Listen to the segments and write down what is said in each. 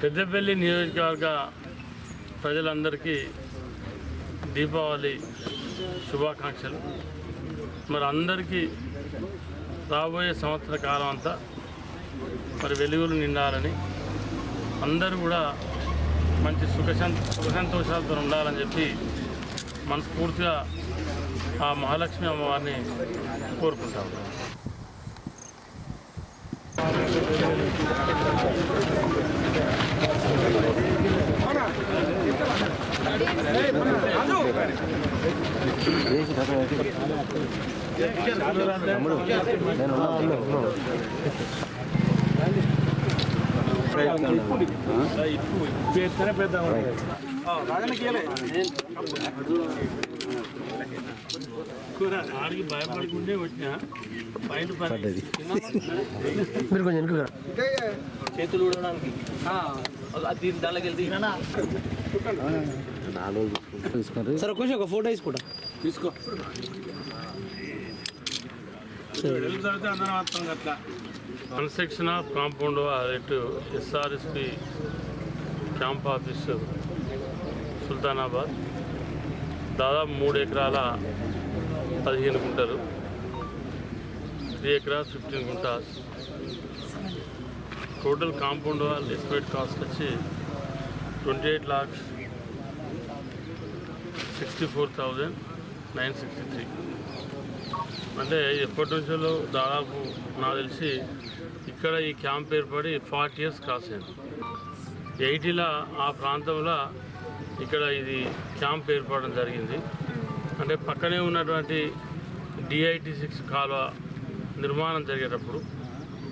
పెద్దపల్లి నియోజకవర్గ ప్రజలందరికీ దీపావళి శుభాకాంక్షలు. మరి అందరికీ రాబోయే సంవత్సర కాలం అంతా మరి వెలుగులు నిండాలని, అందరూ కూడా మంచి సుఖ సంతోషాలతో ఉండాలని చెప్పి మనస్ఫూర్తిగా ఆ మహాలక్ష్మి అమ్మవారిని కోరుకుంటాము. ఆడికి భయపడుకుంటే వచ్చిన బయట మీరు కొంచెం చేతులు ఊడడానికి దానికి వెళ్తే సార్ కొంచెం ఒక ఫోటో తీసుకో కన్స్ట్రక్షన్ ఆఫ్ కాంపౌండ్ అటు ఎస్ఆర్ఎస్పి క్యాంప్ ఆఫీసు సుల్తానాబాద్ దాదాపు 3 ఎకరాల 15 గుంటలు, 3 acres 15 guntas. Total compound wall estimate cost వచ్చి 28,64,963. అంటే ఎప్పటి నుంచో దాదాపు నాకు తెలిసి ఇక్కడ ఈ క్యాంప్ ఏర్పడి 40 years క్రాస్ అయింది. 80లో ఆ ప్రాంతంలో ఇక్కడ ఇది క్యాంప్ ఏర్పడడం జరిగింది. అంటే పక్కనే ఉన్నటువంటి DIT-6 కాలువ నిర్మాణం జరిగేటప్పుడు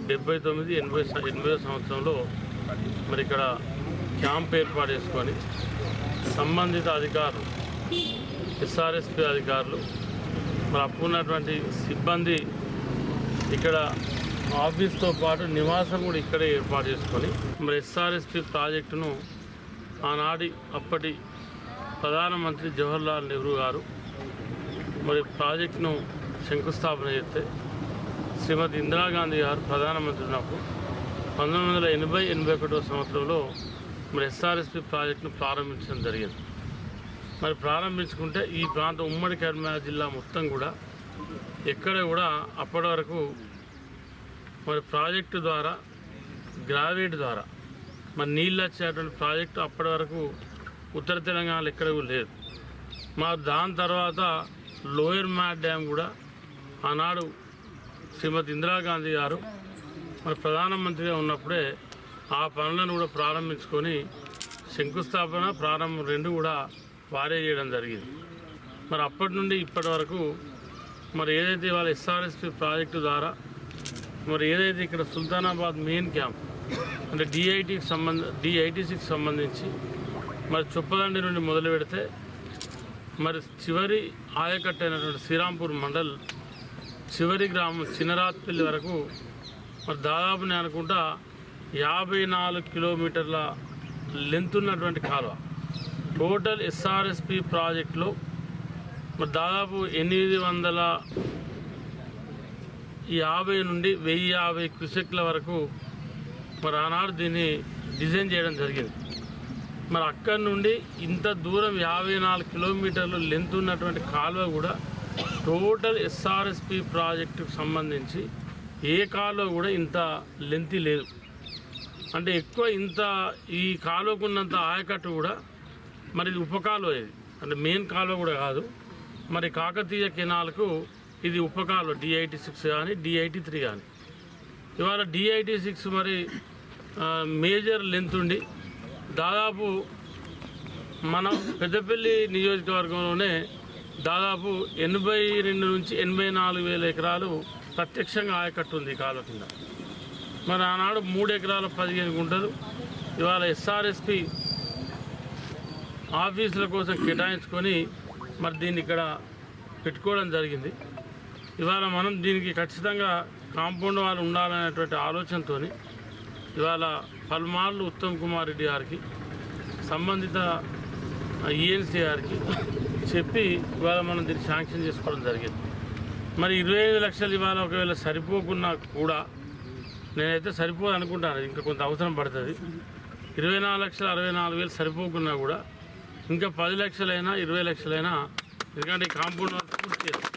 79-80 సంవత్సరంలో మరి ఇక్కడ క్యాంప్ ఏర్పాటు చేసుకొని సంబంధిత అధికారులు, ఎస్ఆర్ఎస్పి అధికారులు, మరి అప్పుడు ఉన్నటువంటి సిబ్బంది ఇక్కడ ఆఫీస్తో పాటు నివాసం కూడా ఇక్కడే ఏర్పాటు చేసుకొని మరి ఎస్ఆర్ఎస్పి ప్రాజెక్టును ఆనాటి అప్పటి ప్రధానమంత్రి జవహర్లాల్ నెహ్రూ గారు మరి ప్రాజెక్టును శంకుస్థాపన చేస్తే శ్రీమతి ఇందిరాగాంధీ గారు ప్రధానమంత్రి ఉన్నప్పుడు 1980-81 సంవత్సరంలో మరి ఎస్ఆర్ఎస్పి ప్రాజెక్టును ప్రారంభించడం జరిగింది. మరి ప్రారంభించుకుంటే ఈ ప్రాంతం ఉమ్మడి కరీంనగర్ జిల్లా మొత్తం కూడా ఎక్కడ కూడా అప్పటి వరకు మరి ప్రాజెక్టు ద్వారా గ్రావిటీ ద్వారా మరి నీళ్ళు వచ్చేటువంటి ప్రాజెక్టు అప్పటి వరకు ఉత్తర తెలంగాణలో ఎక్కడ కూడా లేదు. మరి దాని తర్వాత లోయర్ మ్యాట్ డ్యామ్ కూడా ఆనాడు శ్రీమతి ఇందిరాగాంధీ గారు మరి ప్రధానమంత్రిగా ఉన్నప్పుడే ఆ పనులను కూడా ప్రారంభించుకొని శంకుస్థాపన ప్రారంభం 2 కూడా వారే చేయడం జరిగింది. మరి అప్పటి నుండి ఇప్పటి వరకు మరి ఏదైతే వాళ్ళ ఎస్ఆర్ఎస్పి ప్రాజెక్టు ద్వారా మరి ఏదైతే ఇక్కడ సుల్తానాబాద్ మెయిన్ క్యాంప్ అంటే DIT-6 సంబంధించి మరి చొప్పదండి నుండి మొదలు పెడితే మరి చివరి ఆయకట్టు అయినటువంటి శ్రీరాంపూర్ మండల్ చివరి గ్రామం చిన్నరాత్పల్లి వరకు మరి దాదాపు నేను అనుకుంటా 54 కిలోమీటర్ల లెంత్ ఉన్నటువంటి కాలువ. టోటల్ ఎస్ఆర్ఎస్పి ప్రాజెక్టులో మరి దాదాపు 850 నుండి 1050 క్యూసెక్ల వరకు మరి ఆనాడు దీన్ని డిజైన్ చేయడం జరిగింది. మరి అక్కడి నుండి ఇంత దూరం 54 కిలోమీటర్లు లెంత్ ఉన్నటువంటి కాలువ కూడా టోటల్ ఎస్ఆర్ఎస్పి ప్రాజెక్టుకు సంబంధించి ఏ కాలువ కూడా ఇంత లెంత్ లేదు. అంటే ఎక్కువ ఇంత ఈ కాలువకున్నంత ఆయకట్టు కూడా మరి ఇది ఉపకాలువ, ఇది అంటే మెయిన్ కాలువ కూడా కాదు. మరి కాకతీయ కెనాల్కు ఇది ఉపకాలువ DIT-6 కానీ DIT-3 కానీ. ఇవాళ DIT-6 మరి మేజర్ లెంత్ ఉండి దాదాపు మన పెద్దపల్లి నియోజకవర్గంలోనే దాదాపు 82 నుంచి 84 వేల ఎకరాలు ప్రత్యక్షంగా ఆయకట్టు ఉంది కాలువ కింద. మరి ఆనాడు 3 ఎకరాల 15 గుంటలు ఇవాళ ఎస్ఆర్ఎస్పి ఆఫీసుల కోసం కేటాయించుకొని మరి దీన్ని ఇక్కడ పెట్టుకోవడం జరిగింది. ఇవాళ మనం దీనికి ఖచ్చితంగా కాంపౌండ్ వాళ్ళు ఉండాలనేటువంటి ఆలోచనతో ఇవాళ పలుమార్లు ఉత్తమ్ కుమార్ రెడ్డి గారికి సంబంధిత ENC గారికి చెప్పి ఇవాళ మనం దీన్ని శాంక్షన్ చేసుకోవడం జరిగింది. మరి 25 లక్షలు ఇవాళ ఒకవేళ సరిపోకున్నా కూడా నేనైతే సరిపోదు అనుకుంటాను, ఇంకా కొంత అవసరం పడుతుంది. 24,64,000 సరిపోకున్నా కూడా ఇంకా 10 లక్షలైనా 20 లక్షలైనా, ఎందుకంటే ఈ కాంపౌండ్ వర్క్ పూర్తి చేస్తాం.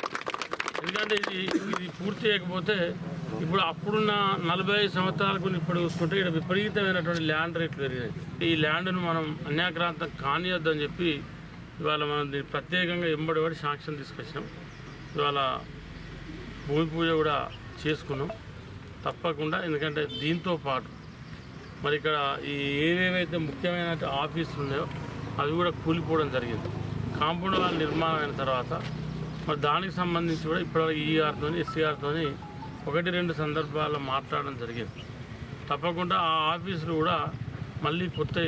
ఎందుకంటే ఇది పూర్తి చేయకపోతే ఇప్పుడు అప్పుడున్న 45 సంవత్సరాలకు ఇప్పుడు చూసుకుంటే ఇక్కడ విపరీతమైనటువంటి ల్యాండ్ రేట్లు పెరిగాయి. ఈ ల్యాండ్ను మనం అన్యాక్రాంతం కానియొద్దని చెప్పి ఇవాళ మనం దీన్ని ప్రత్యేకంగా ఎంబడి శాంక్షన్ తీసుకొచ్చినాం. ఇవాళ భూమి పూజ కూడా చేసుకున్నాం తప్పకుండా. ఎందుకంటే దీంతో పాటు మరి ఇక్కడ ఈ ఏవేవైతే ముఖ్యమైన ఆఫీసులు ఉన్నాయో అవి కూడా కూలిపోవడం జరిగింది. కాంపౌండ్ వాల్ నిర్మాణం అయిన తర్వాత మరి దానికి సంబంధించి కూడా ఇప్పటివరకు ఈఆర్తో ఎస్సీఆర్తో 1-2 సందర్భాల్లో మాట్లాడడం జరిగింది. తప్పకుండా ఆ ఆఫీసులు కూడా మళ్ళీ కొత్త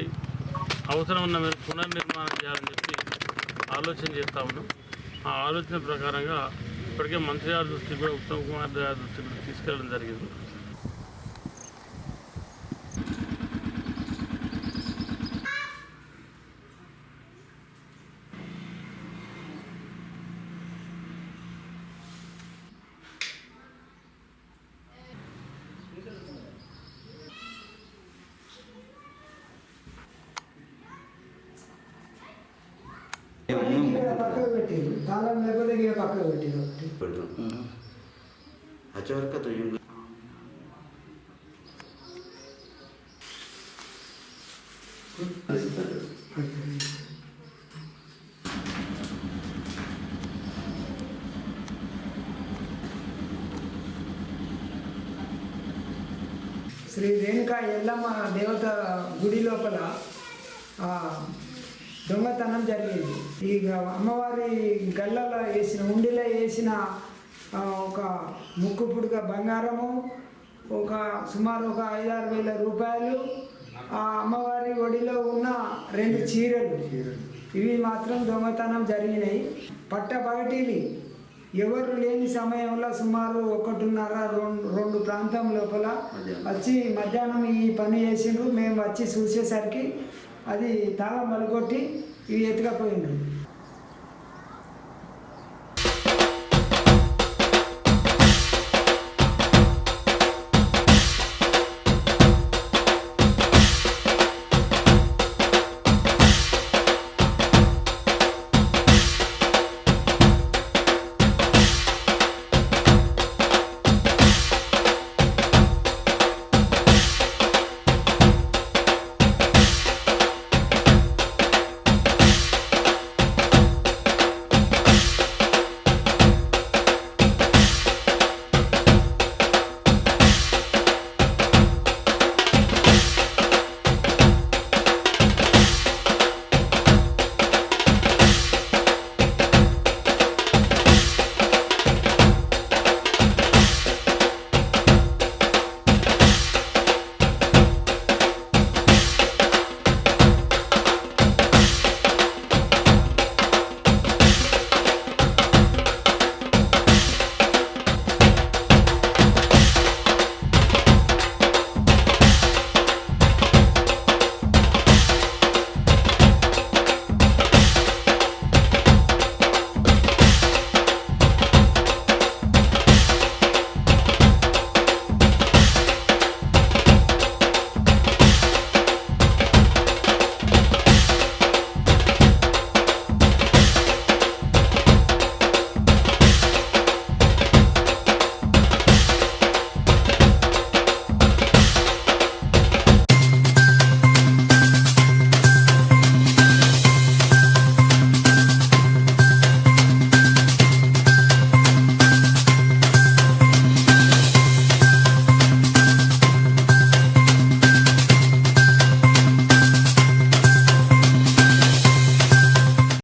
అవసరం ఉన్న మీరు పునర్నిర్మాణం చేయాలని చెప్పి ఆలోచన చేస్తూ ఉన్నాం. ఆ ఆలోచన ప్రకారంగా ఇప్పటికే మంత్రి గారి దృష్టికి కూడా ఉత్తమ్ కుమార్ గారి దృష్టికి కూడా తీసుకెళ్ళడం జరిగింది. పక్కకు పెట్టిరు తాళం లేకపోతే ఇక పక్కకు పెట్టిరు శ్రీ రేణుకా ఎల్లమ్మ దేవత గుడి లోపల దొంగతనం జరిగింది. ఈ అమ్మవారి గల్లలో వేసిన ఉండిలో వేసిన ఒక ముక్కు పుడుక బంగారము, సుమారు 5-6 వేల రూపాయలు, ఆ అమ్మవారి ఒడిలో ఉన్న 2 చీరలు, ఇవి మాత్రం దొంగతనం జరిగినాయి. పట్టపగటిలి ఎవరు లేని సమయంలో సుమారు 1:30-2 ప్రాంతం లోపల వచ్చి మధ్యాహ్నం ఈ పని చేసిండ్రు. మేము వచ్చి చూసేసరికి అది తాళం పలుకొట్టి ఇవి ఎత్తుకపోయిండ్రు.